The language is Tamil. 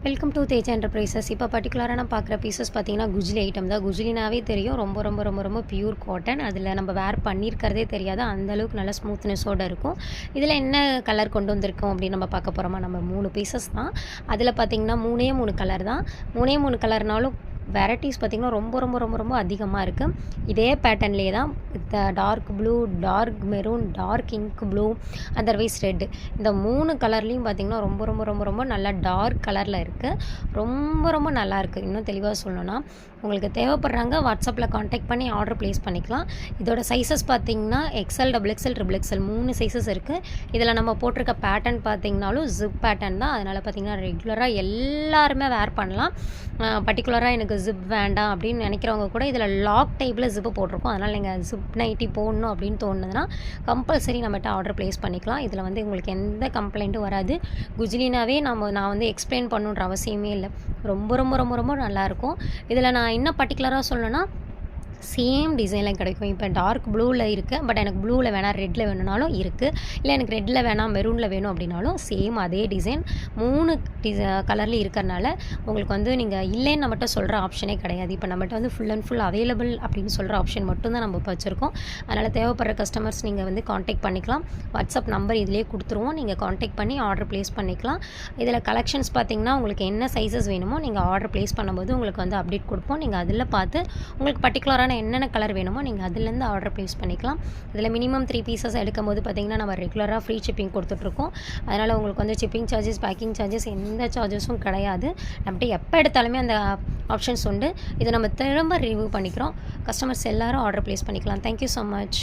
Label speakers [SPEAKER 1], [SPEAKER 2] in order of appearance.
[SPEAKER 1] Welcome to Tej enterprises. இப்போ பர்டிகுலராக நான் பார்க்குற பீசஸ் பார்த்தீங்கன்னா குஜ்லி ஐட்டம் தான். குஜ்லினாவே தெரியும், ரொம்ப ரொம்ப ரொம்ப ரொம்ப பியூர் காட்டன். அதில் நம்ம வேர் பண்ணியிருக்கிறதே தெரியாது, அந்தளவுக்கு நல்ல ஸ்மூத்னஸோடு இருக்கும். இதில் என்ன கலர் கொண்டு வந்திருக்கோம் அப்படின்னு நம்ம பார்க்க போகிறோமா? நம்ம 3 பீசஸ் தான். அதில் பார்த்திங்கன்னா 3 கலர் தான். 3 கலர்னாலும் வெரைட்டிஸ் பார்த்திங்கன்னா ரொம்ப ரொம்ப ரொம்ப ரொம்ப அதிகமாக இருக்குது. இதே பேட்டர்ன்லேயே தான் dark blue, dark maroon, dark ink blue, otherwise red, இந்த 3 கலர்லேயும் பார்த்திங்கன்னா ரொம்ப ரொம்ப ரொம்ப ரொம்ப நல்லா டார்க் கலரில் இருக்குது. ரொம்ப ரொம்ப நல்லாயிருக்கு. இன்னும் தெளிவாக சொல்லணும்னா உங்களுக்கு தேவைப்படுறாங்க வாட்ஸ்அப்பில் காண்டாக்ட் பண்ணி ஆர்டர் ப்ளேஸ் பண்ணிக்கலாம். இதோட சைஸஸ் பார்த்திங்கன்னா XL, XXL, XXL 3 சைஸஸ் இருக்குது. இதில் நம்ம போட்டிருக்க பேட்டர்ன் பார்த்திங்கனாலும் ஜிப் பேட்டர்ன் தான். அதனால் பார்த்திங்கன்னா ரெகுலராக எல்லாருமே வேர் பண்ணலாம். பர்டிகுலராக எனக்கு ஜிப் வேண்டாம் அப்படின்னு நினைக்கிறவங்க கூட இதில் லாக் டைப்பில் ஜிப்பு போட்டிருக்கோம். அதனால் நீங்கள் ஜிப் நைட்டி போடணும் அப்படின்னு தோணுதுன்னா கம்பல்சரி நம்மகிட்ட ஆர்டர் ப்ளேஸ் பண்ணிக்கலாம். இதில் வந்து உங்களுக்கு எந்த கம்ப்ளைண்ட்டும் வராது. குஜ்லினாவே நான் வந்து எக்ஸ்பிளைன் பண்ணணுன்ற அவசியமே இல்லை. ரொம்ப ரொம்ப ரொம்ப ரொம்ப நல்லாயிருக்கும். இதில் நான் இன்னும் பர்டிகுலராக சொல்லணும்னா சேம் டிசைனில் கிடைக்கும். இப்போ டார்க் ப்ளூவில் இருக்குது, பட் எனக்கு ப்ளூவில் வேணாம், ரெட்டில் வேணும்னாலும் இருக்குது. இல்லை எனக்கு ரெட்டில் வேணாம், மெரூனில் வேணும் அப்படின்னாலும் சேம் அதே டிசைன் 3 கலரில் இருக்கிறனால உங்களுக்கு வந்து நீங்கள் இல்லைன்னு நம்மகிட்ட சொல்கிற ஆப்ஷனே கிடையாது. இப்போ நம்மகிட்ட வந்து ஃபுல் அண்ட் ஃபுல் அவைலபிள் அப்படின்னு சொல்கிற ஆப்ஷன் மட்டும்தான் நம்ம இப்போ வச்சுருக்கோம். அதனால் தேவைப்படுற கஸ்டமர்ஸ் நீங்கள் வந்து காண்டாக்ட் பண்ணிக்கலாம். வாட்ஸ்அப் நம்பர் இதிலே கொடுத்துருவோம். நீங்கள் காண்டாக்ட் பண்ணி ஆர்டர் ப்ளேஸ் பண்ணிக்கலாம். இதில் கலெக்ஷன்ஸ் பார்த்திங்கன்னா உங்களுக்கு என்ன சைஸஸ் வேணுமோ நீங்கள் ஆர்டர் ப்ளேஸ் பண்ணும்போது உங்களுக்கு வந்து அப்டேட் கொடுப்போம். நீங்கள் அதில் பார்த்து உங்களுக்கு பர்டிகுலரான என்னென்ன கலர் வேணுமோ நீங்கள் அதுலேருந்து ஆர்டர் ப்ளேஸ் பண்ணிக்கலாம். இதில் மினிமம் 3 பீசஸ் எடுக்கும்போது பார்த்திங்கன்னா நம்ம ரெகுலராக ஃப்ரீ ஷிப்பிங் கொடுத்துட்ருக்கோம். அதனால் உங்களுக்கு வந்து ஷிப்பிங் சார்ஜஸ், பேக்கிங் சார்ஜஸ் எந்த சார்ஜஸும் கிடையாது. நம்மகிட்ட எப்போ எடுத்தாலுமே அந்த ஆப்ஷன்ஸ் உண்டு. இதை நம்ம திரும்ப ரிவ்யூ பண்ணிக்கிறோம். கஸ்டமர்ஸ் எல்லோரும் ஆர்டர் ப்ளேஸ் பண்ணிக்கலாம். Thank you so much.